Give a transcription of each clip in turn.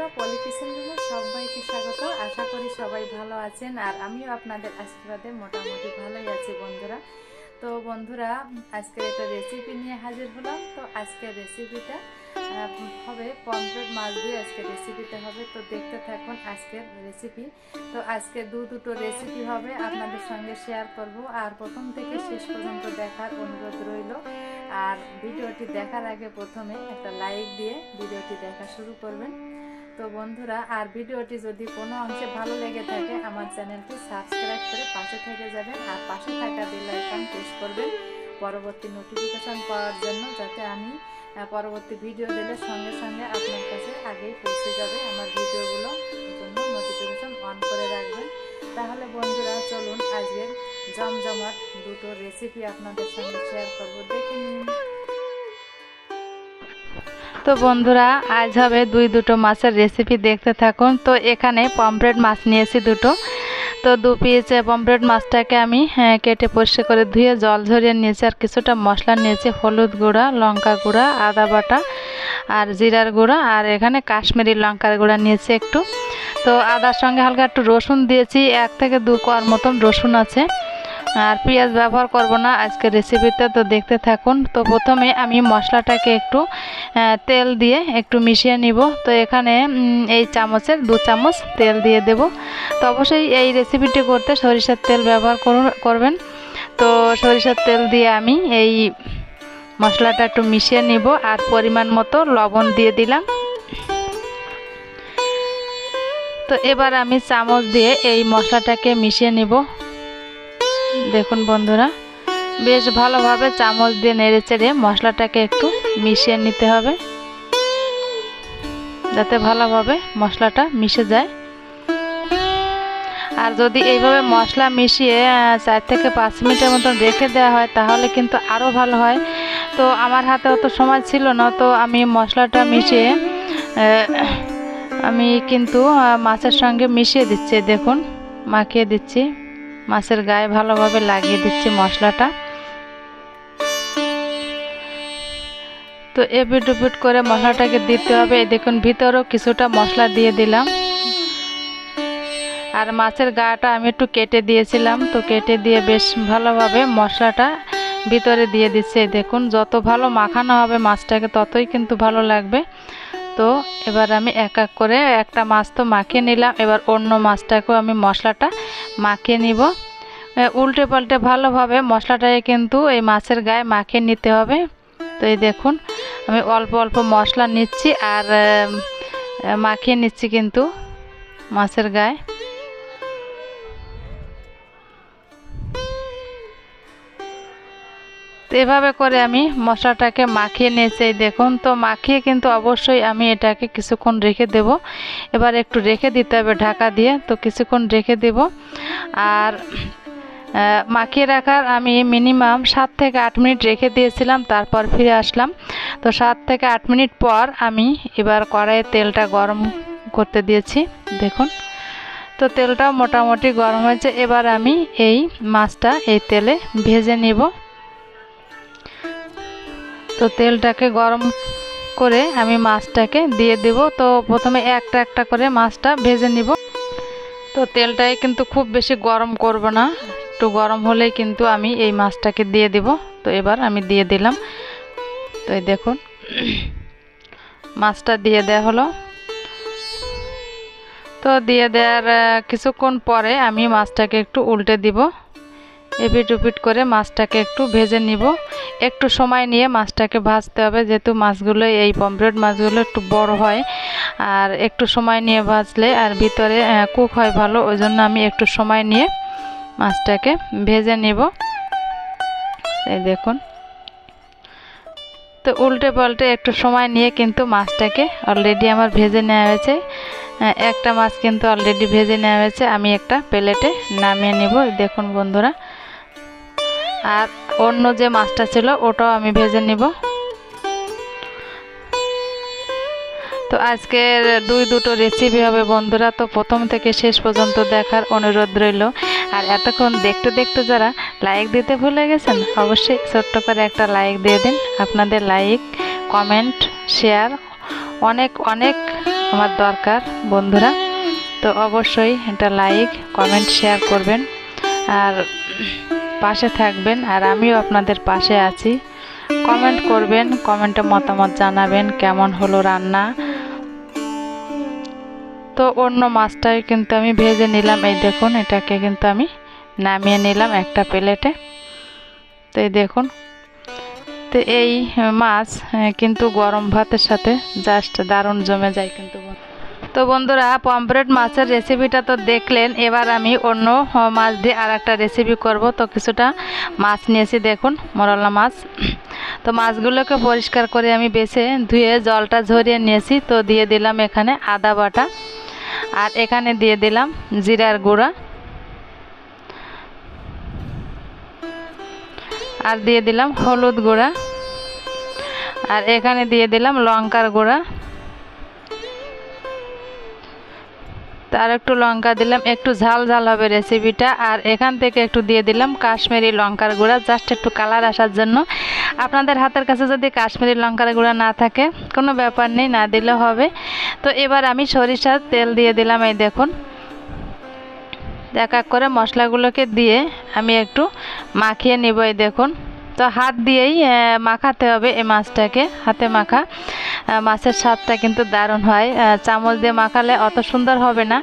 বন্ধুরা, পলি কিচেন রুমে সবাইকে স্বাগত। আশা করি সবাই ভালো আছেন, আর আমিও আপনাদের আশীর্বাদে মোটামুটি ভালোই আছি বন্ধুরা। তো বন্ধুরা, আজকের একটা রেসিপি নিয়ে হাজির হলাম। তো আজকের রেসিপিটা হবে পমফ্রেট মাছ দিয়ে। আজকের রেসিপিটা হবে, তো দেখতে থাকুন আজকের রেসিপি। তো আজকে দুটো রেসিপি হবে, আপনাদের সঙ্গে শেয়ার করব, আর প্রথম থেকে শেষ পর্যন্ত দেখার অনুরোধ রইল। আর ভিডিওটি দেখার আগে প্রথমে একটা লাইক দিয়ে ভিডিওটি দেখা শুরু করবেন। তো বন্ধুরা, আর ভিডিওটি যদি কোনো অংশে ভালো লেগে থাকে আমার চ্যানেলটি সাবস্ক্রাইব করে পাশে থেকে যাবেন, আর পাশে থাকা বেল আইকন প্রেস করবেন পরবর্তী নোটিফিকেশন পাওয়ার জন্য, যাতে আমি পরবর্তী ভিডিও দিলে সঙ্গে সঙ্গে আপনার কাছে আগেই পৌঁছে যাবে আমার ভিডিওগুলো। জন্য নোটিফিকেশন অন করে রাখবেন। তাহলে বন্ধুরা চলুন আজকের জমজমাট দুটো রেসিপি আপনাদের সঙ্গে শেয়ার করব, দেখে নিন। তো বন্ধুরা, আজ হবে দুটো মাছের রেসিপি, দেখতে থাকুন। তো এখানে পমফ্রেট মাছ নিয়েছি দুটো। তো 2 পিস পমফ্রেট মাছটাকে আমি কেটে পরিষ্কার করে ধুয়ে জল ঝরিয়ে নিয়েছি। আর কিছুটা মশলা নিয়েছি, হলুদ গুঁড়া, লঙ্কা গুঁড়া, আদা বাটা আর জিরার গুঁড়া, আর এখানে কাশ্মীরি লঙ্কার গুঁড়া নিয়েছি একটু। তো আদার সঙ্গে হালকা একটু রসুন দিয়েছি, 1 থেকে 2 কোয়ার মতন রসুন আছে। আর পেঁয়াজ ব্যবহার করব না আজকের রেসিপিতে, তো দেখতে থাকুন। তো প্রথমে আমি মশলাটাকে একটু তেল দিয়ে একটু মিশিয়ে নিব। তো এখানে এই চামচের 2 চামচ তেল দিয়ে দেব। তো অবশ্যই এই রেসিপিটি করতে সরিষার তেল ব্যবহার করবেন। তো সরিষার তেল দিয়ে আমি এই মশলাটা একটু মিশিয়ে নিব, আর পরিমাণ মতো লবণ দিয়ে দিলাম। তো এবার আমি চামচ দিয়ে এই মশলাটাকে মিশিয়ে নিব। দেখুন বন্ধুরা, বেশ ভালোভাবে চামচ দিয়ে নেড়ে চেড়ে মশলাটাকে একটু মিশিয়ে নিতে হবে, যাতে ভালোভাবে মশলাটা মিশে যায়। আর যদি এইভাবে মশলা মিশিয়ে 4 থেকে 5 মিনিটের মতন রেখে দেওয়া হয় তাহলে কিন্তু আরও ভালো হয়। তো আমার হাতে অত সময় ছিল না, তো আমি মশলাটা মিশিয়ে আমি কিন্তু মাছের সঙ্গে মিশিয়ে দিচ্ছি। দেখুন, মাখিয়ে দিচ্ছি, মাছের গায়ে ভালোভাবে লাগিয়ে দিচ্ছি মশলাটা। তো এপিট ওপিট করে মশলাটাকে দিতে হবে। এই দেখুন, ভিতরেও কিছুটা মশলা দিয়ে দিলাম। আর মাছের গাটা আমি একটু কেটে দিয়েছিলাম, তো কেটে দিয়ে বেশ ভালোভাবে মশলাটা ভিতরে দিয়ে দিচ্ছি। দেখুন, যত ভালো মাখানো হবে মাছটাকে ততই কিন্তু ভালো লাগবে। তো এবার আমি এক এক করে একটা মাছ তো মাখিয়ে নিলাম, এবার অন্য মাছটাকেও আমি মশলাটা মাখিয়ে নিব। উল্টে পাল্টে ভালোভাবে মশলাটাকে কিন্তু এই মাছের গায়ে মাখিয়ে নিতে হবে। তো এই দেখুন, আমি অল্প অল্প মশলা নিচ্ছি আর মাখিয়ে নিচ্ছি কিন্তু মাছের গায়ে। তো এভাবে করে আমি মশলাটাকে মাখিয়ে নিয়েছি। দেখুন, তো মাখিয়ে কিন্তু অবশ্যই আমি এটাকে কিছুক্ষণ রেখে দেব। এবার একটু রেখে দিতে হবে ঢাকা দিয়ে, তো কিছুক্ষণ রেখে দেব। আর মাখিয়ে রাখার আমি মিনিমাম 7 থেকে 8 মিনিট রেখে দিয়েছিলাম, তারপর ফিরে আসলাম। তো 7 থেকে 8 মিনিট পর আমি এবার কড়াইয়ে তেলটা গরম করতে দিয়েছি। দেখুন, তো তেলটাও মোটামুটি গরম হয়েছে। এবার আমি এই মাছটা এই তেলে ভেজে নিব। তো তেলটাকে গরম করে আমি মাছটাকে দিয়ে দেব। তো প্রথমে একটা একটা করে মাছটা ভেজে নিব। তো তেলটাই কিন্তু খুব বেশি গরম করব না, একটু গরম হলেই কিন্তু আমি এই মাছটাকে দিয়ে দেব। তো এবার আমি দিয়ে দিলাম। তো এই দেখুন, মাছটা দিয়ে দেওয়া হলো। তো দিয়ে দেওয়ার কিছুক্ষণ পরে আমি মাছটাকে একটু উল্টে দিব। এপিট ওপিট করে মাছটাকে একটু ভেজে নিব। একটু সময় নিয়ে মাছটাকে ভাজতে হবে, যেহেতু মাছগুলো এই পমফ্রেট মাছগুলো একটু বড় হয়, আর একটু সময় নিয়ে ভাজলে আর ভিতরে কুক হয় ভালো, ওই জন্য আমি একটু সময় নিয়ে মাছটাকে ভেজে নিব। এই দেখুন, তো উল্টে পাল্টে একটু সময় নিয়ে কিন্তু মাছটাকে অলরেডি আমার ভেজে নেওয়া হয়েছে। একটা মাছ কিন্তু অলরেডি ভেজে নেওয়া হয়েছে, আমি একটা প্লেটে নামিয়ে নিব। দেখুন বন্ধুরা, আর অন্য যে মাছটা ছিল ওটাও আমি ভেজে নিব। তো আজকের দুটো রেসিপি হবে বন্ধুরা, তো প্রথম থেকে শেষ পর্যন্ত দেখার অনুরোধ রইল। আর এতক্ষণ দেখতে দেখতে যারা লাইক দিতে ভুলে গেছেন, অবশ্যই ছোট্ট করে একটা লাইক দিয়ে দিন। আপনাদের লাইক, কমেন্ট, শেয়ার অনেক অনেক আমার দরকার বন্ধুরা। তো অবশ্যই একটা লাইক কমেন্ট শেয়ার করবেন আর পাশে থাকবেন, আর আমিও আপনাদের পাশে আছি। কমেন্ট করবেন, কমেন্টে মতামত জানাবেন কেমন হলো রান্না। তো অন্য মাছটাই কিন্তু আমি ভেজে নিলাম, এই দেখুন এটাকে কিন্তু আমি নামিয়ে নিলাম একটা প্লেটে। তো এই দেখুন, তো এই মাছ কিন্তু গরম ভাতের সাথে জাস্ট দারুণ জমে যায় কিন্তু। তো বন্ধুরা, পমফ্রেট মাছের রেসিপিটা তো দেখলেন, এবার আমি অন্য মাছ দিয়ে আর একটা রেসিপি করব। তো কিছুটা মাছ নিয়েছি, দেখুন মোরলা মাছ। তো মাছগুলোকে পরিষ্কার করে আমি বেছে ধুয়ে জলটা ঝরিয়ে নিয়েছি। তো দিয়ে দিলাম এখানে আদা বাটা, আর এখানে দিয়ে দিলাম জিরার গুঁড়া, আর দিয়ে দিলাম হলুদ গুঁড়া, আর এখানে দিয়ে দিলাম লঙ্কার গুঁড়া, আর একটু লঙ্কা দিলাম, একটু ঝাল ঝাল হবে রেসিপিটা। আর এখান থেকে একটু দিয়ে দিলাম কাশ্মীরি লঙ্কার গুঁড়া, জাস্ট একটু কালার আসার জন্য। আপনাদের হাতের কাছে যদি কাশ্মীরি লঙ্কার গুঁড়া না থাকে কোনো ব্যাপার নেই, না দিলেও হবে। তো এবার আমি সরিষার তেল দিয়ে দিলাম, এই দেখুন। এক এক করে মশলাগুলোকে দিয়ে আমি একটু মাখিয়ে নেব, এই দেখুন। তো হাত দিয়েই মাখাতে হবে এই মাছটাকে, হাতে মাখা মাছের স্বাদটা কিন্তু দারুণ হয়। চামচ দিয়ে মাখালে অত সুন্দর হবে না,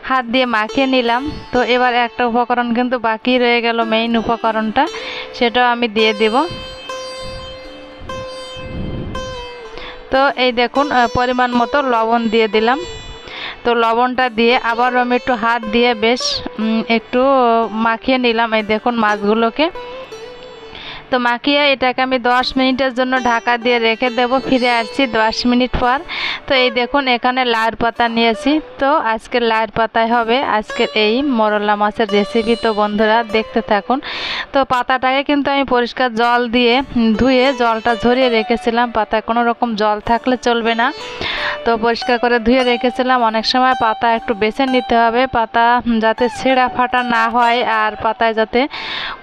হাত দিয়ে মাখিয়ে নিলাম। তো এবার একটা উপকরণ কিন্তু বাকি রয়ে গেল, মেইন উপকরণটা, সেটাও আমি দিয়ে দেব। তো এই দেখুন পরিমাণ মতো লবণ দিয়ে দিলাম। তো লবণটা দিয়ে আবার আমি একটু হাত দিয়ে বেশ একটু মাখিয়ে নিলাম, এই দেখুন মাছগুলোকে। তো মাখিয়ে এটাকে আমি 10 মিনিটের জন্য ঢাকা দিয়ে রেখে দেব। ফিরে আসছি 10 মিনিট পর। তো এই দেখুন এখানে লাউর পাতা নিয়েছি। তো আজকের লাউর পাতায় হবে আজকের এই মোরলা মাছের রেসিপি। তো বন্ধুরা দেখতে থাকুন। তো পাতাটাকে কিন্তু আমি পরিষ্কার জল দিয়ে ধুয়ে জলটা ঝরিয়ে রেখেছিলাম, পাতায় কোনো রকম জল থাকলে চলবে না। তো পরিষ্কার করে ধুয়ে রেখেছিলাম। অনেক সময় পাতা একটু বেছে নিতে হবে, পাতা যাতে ছেঁড়া ফাটা না হয়, আর পাতায় যাতে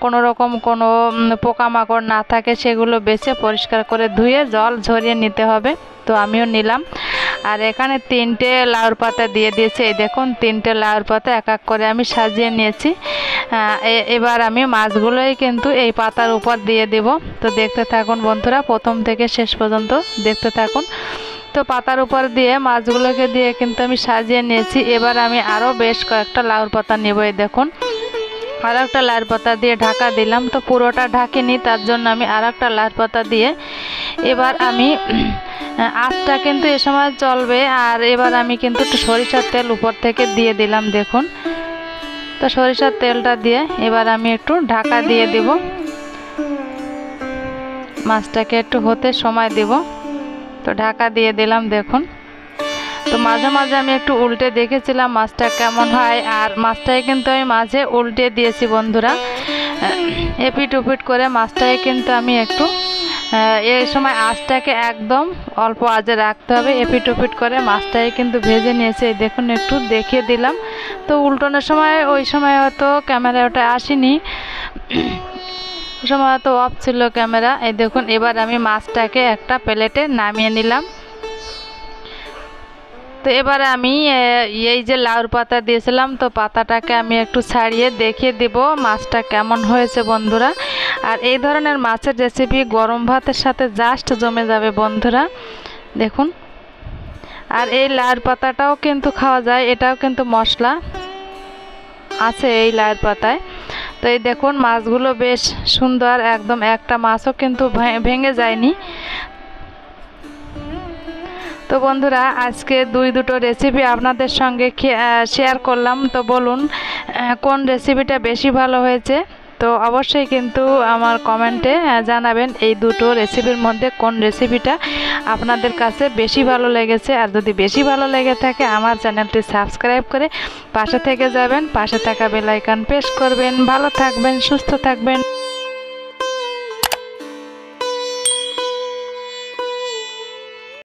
কোনো রকম কোনো পোকামাকড় না থাকে, সেগুলো বেছে পরিষ্কার করে ধুয়ে জল ঝরিয়ে নিতে হবে। তো আমিও নিলাম। আর এখানে 3টে লাউর পাতা দিয়ে দিয়েছি, এই দেখুন 3টে লাউর পাতা এক এক করে আমি সাজিয়ে নিয়েছি। এবার আমি মাছগুলোই কিন্তু এই পাতার উপর দিয়ে দেব। তো দেখতে থাকুন বন্ধুরা, প্রথম থেকে শেষ পর্যন্ত দেখতে থাকুন। তো পাতার উপর দিয়ে মাছগুলোকে দিয়ে কিন্তু আমি সাজিয়ে নিয়েছি। এবার আমি আরও বেশ কয়েকটা লাউর পাতা নেব, এই দেখুন। আর একটা লাউর পাতা দিয়ে ঢাকা দিলাম। তো পুরোটা ঢাকিনি, তার জন্য আমি আর একটা লাউর পাতা দিয়ে এবার আমি আঁচটা কিন্তু এ সময় চলবে। আর এবার আমি কিন্তু একটু সরিষার তেল উপর থেকে দিয়ে দিলাম, দেখুন। তো সরিষার তেলটা দিয়ে এবার আমি একটু ঢাকা দিয়ে দেব, মাছটাকে একটু হতে সময় দেব। তো ঢাকা দিয়ে দিলাম, দেখুন। তো মাঝে মাঝে আমি একটু উল্টে দেখেছিলাম মাছটা কেমন হয়, আর মাছটাকে কিন্তু আমি মাঝে উল্টে দিয়েছি বন্ধুরা। এপিট উপিট করে মাছটাকে কিন্তু আমি একটু এই সময় আঁচটাকে একদম অল্প আঁচে রাখতে হবে। এপিট উপিট করে মাছটাকে কিন্তু ভেজে নিয়েছে, এই দেখুন একটু দেখিয়ে দিলাম। তো উল্টানোর সময় ওই সময় হয়তো ক্যামেরা ওটা আসেনি, ওই সময় হয়তো অফ ছিল ক্যামেরা। এই দেখুন এবার আমি মাছটাকে একটা প্লেটে নামিয়ে নিলাম। তো এবার আমি এই যে লাউর পাতা দিয়েছিলাম, তো পাতাটাকে আমি একটু ছাড়িয়ে দেখিয়ে দেব মাছটা কেমন হয়েছে বন্ধুরা। আর এই ধরনের মাছের রেসিপি গরম ভাতের সাথে জাস্ট জমে যাবে বন্ধুরা, দেখুন। আর এই লাউর পাতাটাও কিন্তু খাওয়া যায়, এটাও কিন্তু মশলা আছে এই লাউর পাতায়। তো এই দেখুন মাছগুলো বেশ সুন্দর, একদম একটা মাছও কিন্তু ভেঙে যায়নি। তো বন্ধুরা আজকে দুটো রেসিপি আপনাদের সঙ্গে শেয়ার করলাম। তো বলুন কোন রেসিপিটা বেশি ভালো হয়েছে। তো অবশ্যই কিন্তু আমার কমেন্টে জানাবেন এই দুটো রেসিপির মধ্যে কোন রেসিপিটা আপনাদের কাছে বেশি ভালো লেগেছে। আর যদি বেশি ভালো লেগে থাকে আমার চ্যানেলটি সাবস্ক্রাইব করে পাশে থেকে যাবেন, পাশে থাকা বেল আইকন প্রেস করবেন। ভালো থাকবেন, সুস্থ থাকবেন,